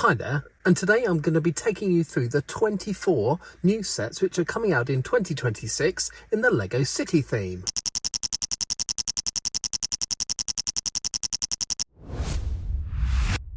Hi there, and today I'm going to be taking you through the 24 new sets which are coming out in 2026 in the LEGO City theme.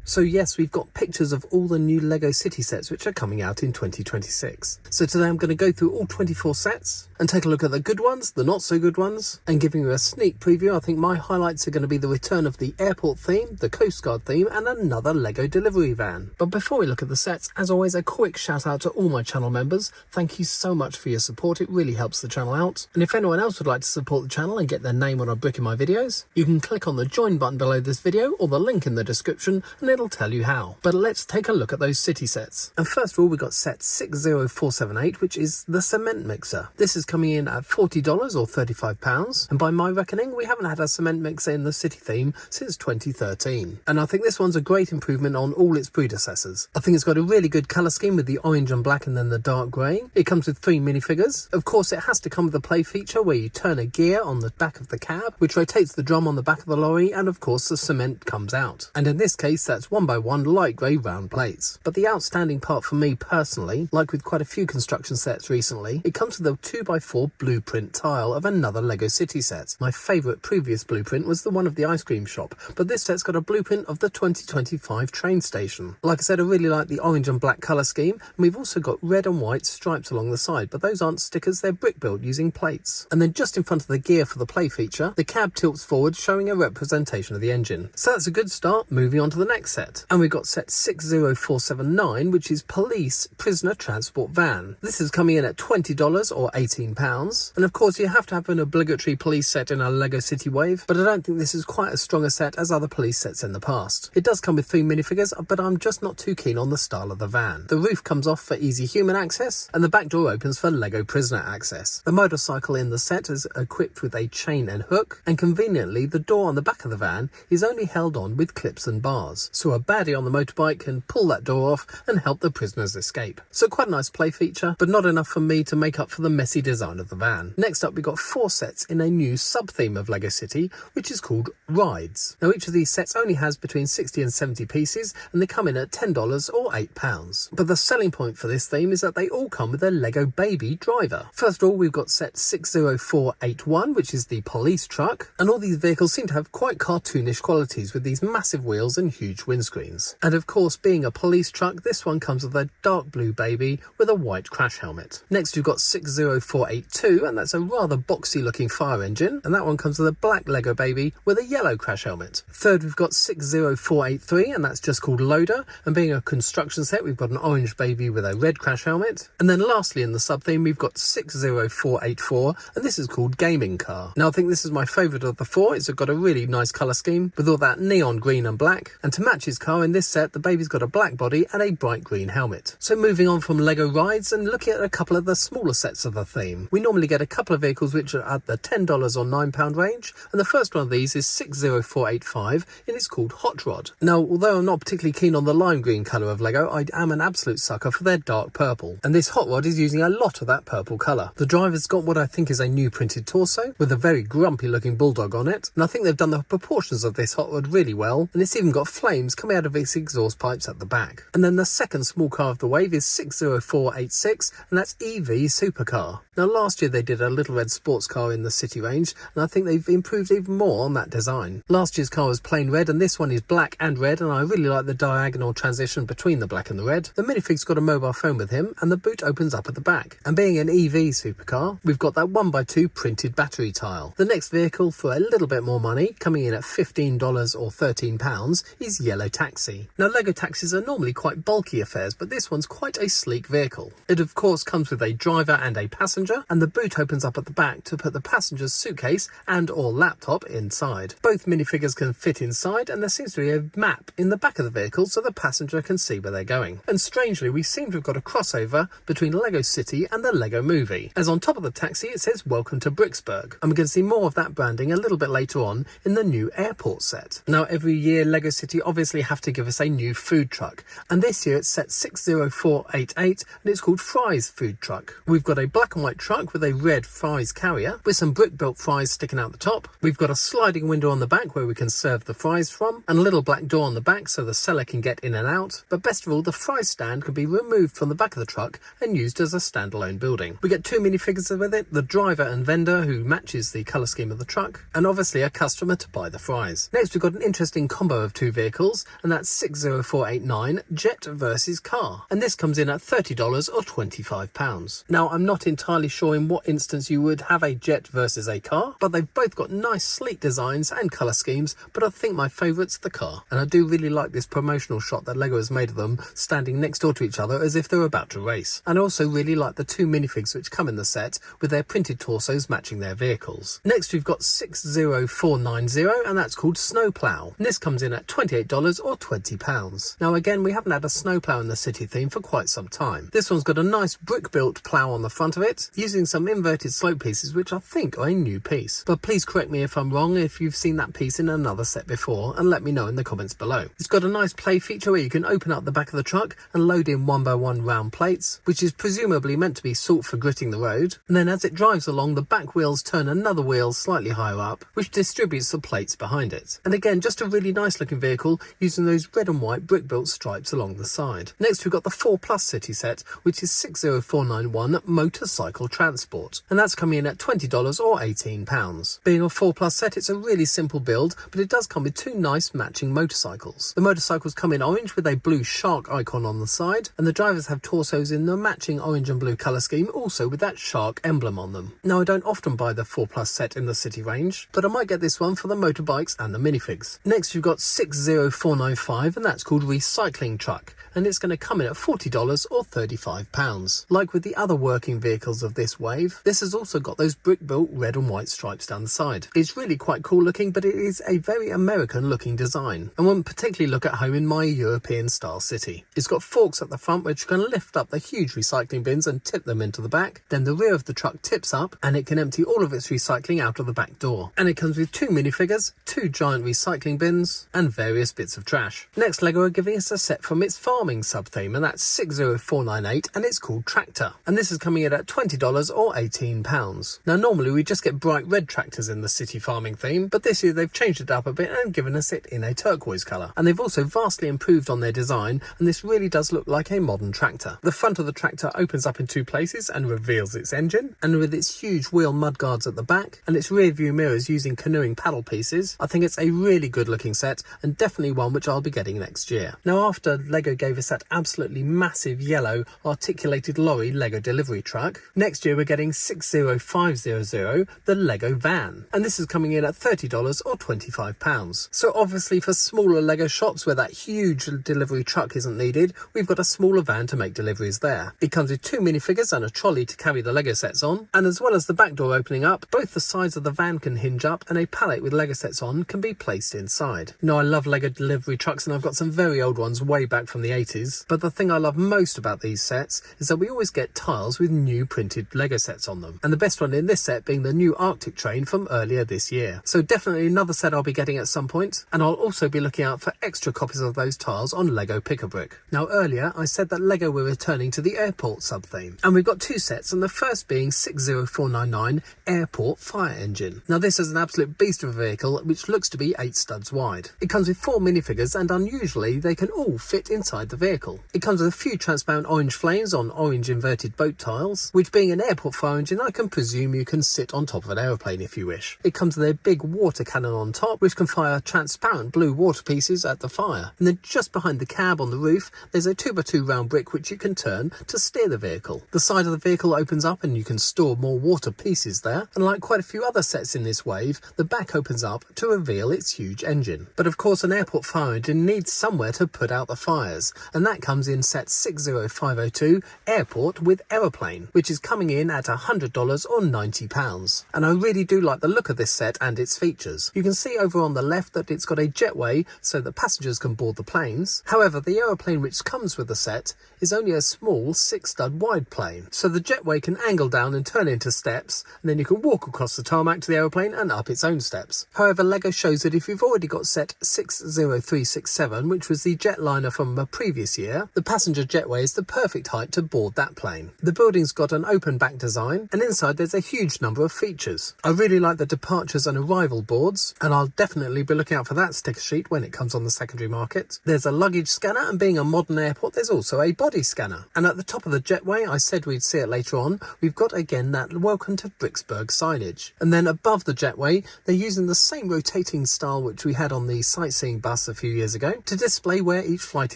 So yes, we've got pictures of all the new LEGO City sets which are coming out in 2026. So today I'm going to go through all 24 sets and take a look at the good ones, the not so good ones, and giving you a sneak preview. I think my highlights are going to be the return of the airport theme, the Coastguard theme, and another LEGO delivery van. But before we look at the sets, as always, a quick shout out to all my channel members. Thank you so much for your support, it really helps the channel out. And if anyone else would like to support the channel and get their name on a brick in my videos, you can click on the join button below this video or the link in the description and it'll tell you how. But let's take a look at those city sets. And first of all, we've got set 60478, which is the cement mixer. This is coming in at $40 or £35, and by my reckoning, we haven't had a cement mixer in the city theme since 2013. And I think this one's a great improvement on all its predecessors. I think it's got a really good colour scheme with the orange and black and then the dark grey. It comes with 3 minifigures. Of course, it has to come with a play feature where you turn a gear on the back of the cab, which rotates the drum on the back of the lorry, and of course the cement comes out. And in this case, that's 1x1 light grey round plates. But the outstanding part for me personally, like with quite a few construction sets recently, it comes with a 2x4 blueprint tile of another LEGO City set. My favourite previous blueprint was the one of the ice cream shop, but this set's got a blueprint of the 2025 train station. Like I said, I really like the orange and black colour scheme, and we've also got red and white stripes along the side, but those aren't stickers, they're brick built using plates. And then just in front of the gear for the play feature, the cab tilts forward showing a representation of the engine. So that's a good start. Moving on to the next set. And we've got set 60479, which is Police Prisoner Transport Van. This is coming in at $20 or £18. And of course, you have to have an obligatory police set in a LEGO City wave, but I don't think this is quite as strong a set as other police sets in the past. It does come with 3 minifigures, but I'm just not too keen on the style of the van. The roof comes off for easy human access, and the back door opens for LEGO prisoner access. The motorcycle in the set is equipped with a chain and hook, and conveniently, the door on the back of the van is only held on with clips and bars. So a baddie on the motorbike can pull that door off and help the prisoners escape. So quite a nice play feature, but not enough for me to make up for the messy design of the van. Next up, we got 4 sets in a new sub-theme of LEGO City, which is called Rides. Now each of these sets only has between 60 and 70 pieces, and they come in at $10 or £8. But the selling point for this theme is that they all come with a LEGO baby driver. First of all, we've got set 60481, which is the police truck, and all these vehicles seem to have quite cartoonish qualities with these massive wheels and huge windscreens. And of course, being a police truck, this one comes with a dark blue baby with a white crash helmet. Next, we've got 60482, and that's a rather boxy looking fire engine, and that one comes with a black LEGO baby with a yellow crash helmet. Third, we've got 60483, and that's just called Loader, and being a construction set, we've got an orange baby with a red crash helmet. And then lastly in the sub-theme, we've got 60484, and this is called Gaming Car. Now I think this is my favourite of the 4. It's got a really nice colour scheme with all that neon green and black, and to match his car in this set, the baby's got a black body and a bright green helmet. So moving on from LEGO Rides and looking at a couple of the smaller sets of the theme. We normally get a couple of vehicles which are at the $10 or £9 range, and the first one of these is 60485, and it's called Hot Rod. Now, although I'm not particularly keen on the lime green colour of LEGO, I am an absolute sucker for their dark purple, and this Hot Rod is using a lot of that purple colour. The driver's got what I think is a new printed torso with a very grumpy looking bulldog on it, and I think they've done the proportions of this Hot Rod really well, and it's even got flames coming out of its exhaust pipes at the back. And then the second small car of the wave is 60486, and that's EV Supercar. Now last year they did a little red sports car in the city range, and I think they've improved even more on that design. Last year's car was plain red, and this one is black and red, and I really like the diagonal transition between the black and the red. The minifig's got a mobile phone with him, and the boot opens up at the back. And being an EV supercar, we've got that 1x2 printed battery tile. The next vehicle for a little bit more money, coming in at $15 or £13, is Yellow Taxi. Now LEGO taxis are normally quite bulky affairs, but this one's quite a sleek vehicle. It of course comes with a driver and a passenger, and the boot opens up at the back to put the passenger's suitcase and or laptop inside. Both minifigures can fit inside, and there seems to be a map in the back of the vehicle so the passenger can see where they're going. And strangely, we seem to have got a crossover between LEGO City and the LEGO Movie, as on top of the taxi it says Welcome to Bricksburg, and we're going to see more of that branding a little bit later on in the new airport set. Now every year LEGO City obviously obviously have to give us a new food truck. And this year it's set 60488 and it's called Fry's Food Truck. We've got a black and white truck with a red Fry's carrier with some brick-built fries sticking out the top. We've got a sliding window on the back where we can serve the fries from, and a little black door on the back so the seller can get in and out. But best of all, the fry stand can be removed from the back of the truck and used as a standalone building. We get 2 minifigures with it, the driver and vendor who matches the colour scheme of the truck, and obviously a customer to buy the fries. Next we've got an interesting combo of 2 vehicles, and that's 60489 Jet versus Car, and this comes in at $30 or £25. Now I'm not entirely sure in what instance you would have a Jet versus a car, but they've both got nice sleek designs and colour schemes, but I think my favourite's the car. And I do really like this promotional shot that LEGO has made of them standing next door to each other as if they're about to race. And I also really like the 2 minifigs which come in the set with their printed torsos matching their vehicles. Next we've got 60490 and that's called Snowplow. And this comes in at $28 or £20. Now again, we haven't had a snowplow in the city theme for quite some time. This one's got a nice brick built plough on the front of it, using some inverted slope pieces which I think are a new piece. But please correct me if I'm wrong if you've seen that piece in another set before, and let me know in the comments below. It's got a nice play feature where you can open up the back of the truck and load in 1x1 round plates, which is presumably meant to be salt for gritting the road, and then as it drives along the back wheels turn another wheel slightly higher up, which distributes the plates behind it. And again, just a really nice looking vehicle using those red and white brick built stripes along the side. Next we've got the 4 Plus City set, which is 60491 Motorcycle Transport, and that's coming in at $20 or £18. Being a 4 Plus set, it's a really simple build, but it does come with 2 nice matching motorcycles. The motorcycles come in orange with a blue shark icon on the side, and the drivers have torsos in the matching orange and blue colour scheme, also with that shark emblem on them. Now I don't often buy the 4 Plus set in the city range, but I might get this one for the motorbikes and the minifigs. Next we've got 60495 and that's called Recycling Truck, and it's going to come in at $40 or £35. Like with the other working vehicles of this wave, this has also got those brick-built red and white stripes down the side. It's really quite cool looking, but it is a very American looking design, and won't particularly look at home in my European style city. It's got forks at the front which can lift up the huge recycling bins and tip them into the back. Then the rear of the truck tips up and it can empty all of its recycling out of the back door. And it comes with 2 minifigures, 2 giant recycling bins, and various bits of trash. Next, LEGO are giving us a set from its farming sub-theme, and that's 60498 and it's called Tractor. And this is coming in at $20 or £18. Now normally we just get bright red tractors in the city farming theme, but this year they've changed it up a bit and given us it in a turquoise colour. And they've also vastly improved on their design, and this really does look like a modern tractor. The front of the tractor opens up in 2 places and reveals its engine, and with its huge wheel mudguards at the back and its rear view mirrors using canoeing paddle pieces, I think it's a really good looking set and definitely one which I'll be getting next year. Now after LEGO gave us that absolutely massive yellow articulated lorry LEGO delivery truck, next year we're getting 60500 the LEGO van, and this is coming in at $30 or £25. So obviously for smaller LEGO shops where that huge delivery truck isn't needed, we've got a smaller van to make deliveries there. It comes with 2 minifigures and a trolley to carry the LEGO sets on, and as well as the back door opening up, both the sides of the van can hinge up and a pallet with LEGO sets on can be placed inside. Now I love LEGO delivery trucks and I've got some very old ones way back from the 80s, but the thing I love most about these sets is that we always get tiles with new printed LEGO sets on them, and the best one in this set being the new Arctic train from earlier this year. So definitely another set I'll be getting at some point, and I'll also be looking out for extra copies of those tiles on LEGO Pick-a-Brick. Now earlier I said that LEGO were returning to the airport sub-theme, and we've got 2 sets, and the first being 60499 Airport Fire Engine. Now this is an absolute beast of a vehicle which looks to be 8 studs wide. It comes with 4 minifigures and unusually they can all fit inside the vehicle. It comes with a few transparent orange flames on orange inverted boat tiles, which being an airport fire engine I can presume you can sit on top of an aeroplane if you wish. It comes with a big water cannon on top which can fire transparent blue water pieces at the fire, and then just behind the cab on the roof there's a 2x2 round brick which you can turn to steer the vehicle. The side of the vehicle opens up and you can store more water pieces there, and like quite a few other sets in this wave, the back opens up to reveal its huge engine. But of course an airport fire engine needs somewhere to put out the fires, and that comes in set 60502 Airport with Aeroplane, which is coming in at $100 or £90. And I really do like the look of this set and its features. You can see over on the left that it's got a jetway so that passengers can board the planes. However, the aeroplane which comes with the set is only a small 6-stud wide plane, so the jetway can angle down and turn into steps, and then you can walk across the tarmac to the aeroplane and up its own steps. However, LEGO shows that if you've already got set 60502 0367, which was the jetliner from a previous year, the passenger jetway is the perfect height to board that plane. The building's got an open back design, and inside there's a huge number of features. I really like the departures and arrival boards, and I'll definitely be looking out for that sticker sheet when it comes on the secondary market. There's a luggage scanner, and being a modern airport, there's also a body scanner. And at the top of the jetway, I said we'd see it later on, we've got again that Welcome to Bricksburg signage. And then above the jetway, they're using the same rotating style which we had on the sightseeing bus a few years ago to display where each flight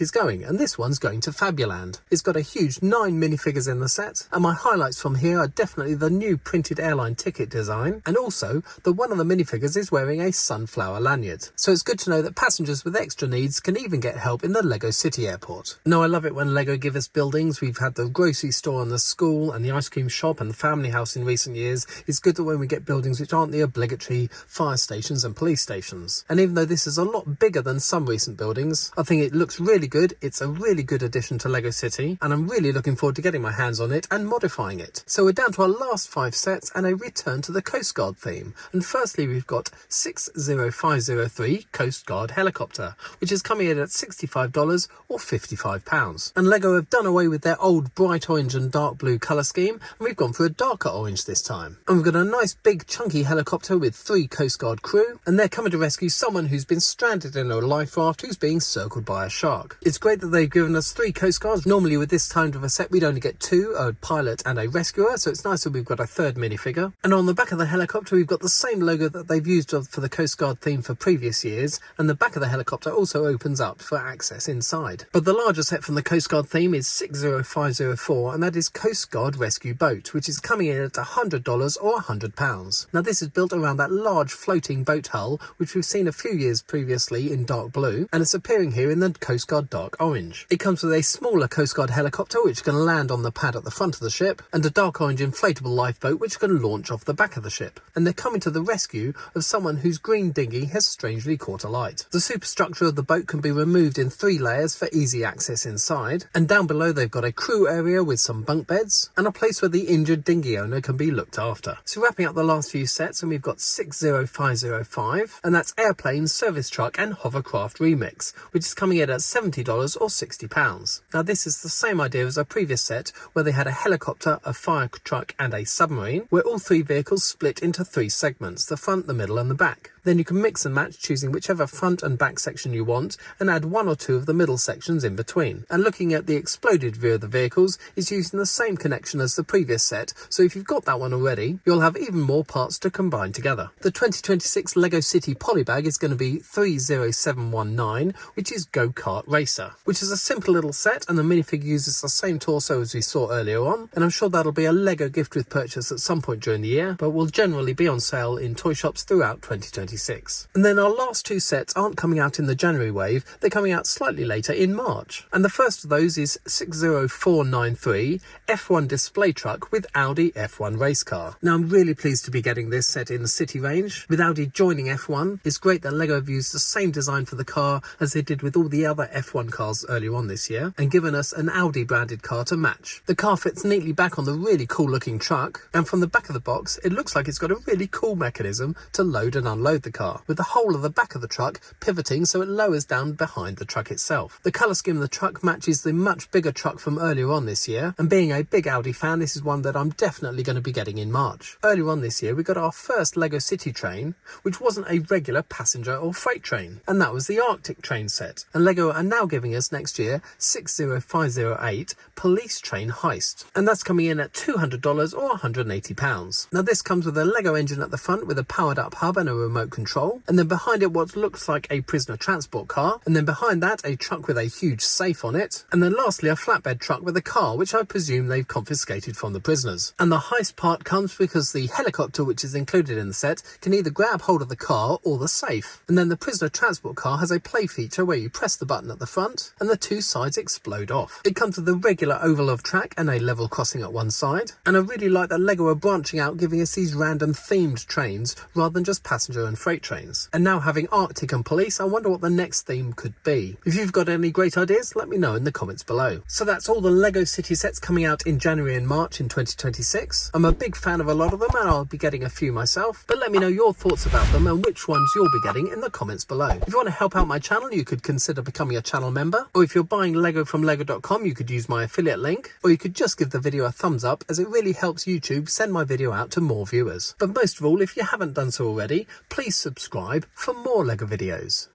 is going, and this one's going to Fabuland. It's got a huge 9 minifigures in the set, and my highlights from here are definitely the new printed airline ticket design, and also that one of the minifigures is wearing a sunflower lanyard. So it's good to know that passengers with extra needs can even get help in the Lego City Airport. Now I love it when Lego give us buildings. We've had the grocery store and the school and the ice cream shop and the family house in recent years. It's good that when we get buildings which aren't the obligatory fire stations and police stations. And even though this is a lot bigger than some recent buildings, I think it looks really good. It's a really good addition to Lego City, and I'm really looking forward to getting my hands on it and modifying it. So we're down to our last 5 sets and a return to the Coastguard theme. And firstly, we've got 60503 Coastguard helicopter, which is coming in at $65 or £55. And Lego have done away with their old bright orange and dark blue colour scheme, and we've gone for a darker orange this time. And we've got a nice big chunky helicopter with 3 Coastguard crew, and they're coming to rescue someone who's been stranded in a life raft who's being circled by a shark. It's great that they've given us 3 Coastguards. Normally with this kind of a set we'd only get 2, a pilot and a rescuer, so it's nice that we've got a 3rd minifigure. And on the back of the helicopter we've got the same logo that they've used for the Coastguard theme for previous years, and the back of the helicopter also opens up for access inside. But the larger set from the Coastguard theme is 60504, and that is Coastguard Rescue Boat, which is coming in at $100 or £100. Now this is built around that large floating boat hull which we've seen a few years previously in dark blue, and it's appearing here in the Coastguard dark orange. It comes with a smaller Coastguard helicopter which can land on the pad at the front of the ship, and a dark orange inflatable lifeboat which can launch off the back of the ship. And they're coming to the rescue of someone whose green dinghy has strangely caught alight. The superstructure of the boat can be removed in 3 layers for easy access inside, and down below they've got a crew area with some bunk beds and a place where the injured dinghy owner can be looked after. So wrapping up the last few sets, and we've got 60505, and that's Airplane, Service Truck and Hovercraft Remix, which is coming in at $70 or £60. Now this is the same idea as our previous set where they had a helicopter, a fire truck and a submarine, where all 3 vehicles split into 3 segments, the front, the middle and the back. Then you can mix and match, choosing whichever front and back section you want, and add 1 or 2 of the middle sections in between. And looking at the exploded view of the vehicles is using the same connection as the previous set, so if you've got that one already, you'll have even more parts to combine together. The 2026 Lego City Polybag is going to be 30719, which is Go-Kart Racer, which is a simple little set, and the minifig uses the same torso as we saw earlier on, and I'm sure that'll be a Lego gift with purchase at some point during the year, but will generally be on sale in toy shops throughout 2026. And then our last 2 sets aren't coming out in the January wave, they're coming out slightly later in March. And the first of those is 60493 F1 display truck with Audi F1 race car. Now I'm really pleased to be getting this set in the city range. With Audi joining F1, it's great that Lego have used the same design for the car as they did with all the other F1 cars earlier on this year, and given us an Audi branded car to match. The car fits neatly back on the really cool looking truck, and from the back of the box it looks like it's got a really cool mechanism to load and unload the car, with the whole of the back of the truck pivoting so it lowers down behind the truck itself. The colour scheme of the truck matches the much bigger truck from earlier on this year, and being a big Audi fan, this is one that I'm definitely going to be getting in March. Earlier on this year we got our first Lego City train, which wasn't a regular passenger or freight train, and that was the Arctic train set. And Lego are now giving us next year 60508 Police Train Heist, and that's coming in at $200 or £180. Now this comes with a Lego engine at the front with a powered up hub and a remote control, and then behind it what looks like a prisoner transport car, and then behind that a truck with a huge safe on it, and then lastly a flatbed truck with a car which I presume they've confiscated from the prisoners. And the heist part comes because the helicopter which is included in the set can either grab hold of the car or the safe, and then the prisoner transport car has a play feature where you press the button at the front and the 2 sides explode off. It comes with a regular oval of track and a level crossing at one side, and I really like that Lego are branching out, giving us these random themed trains rather than just passenger and freight trains. And now having Arctic and police, I wonder what the next theme could be. If you've got any great ideas, let me know in the comments below. So that's all the LEGO City sets coming out in January and March in 2026. I'm a big fan of a lot of them and I'll be getting a few myself, but let me know your thoughts about them and which ones you'll be getting in the comments below. If you want to help out my channel, you could consider becoming a channel member, or if you're buying Lego from Lego.com, you could use my affiliate link, or you could just give the video a thumbs up as it really helps YouTube send my video out to more viewers. But most of all, if you haven't done so already, please subscribe for more Lego videos.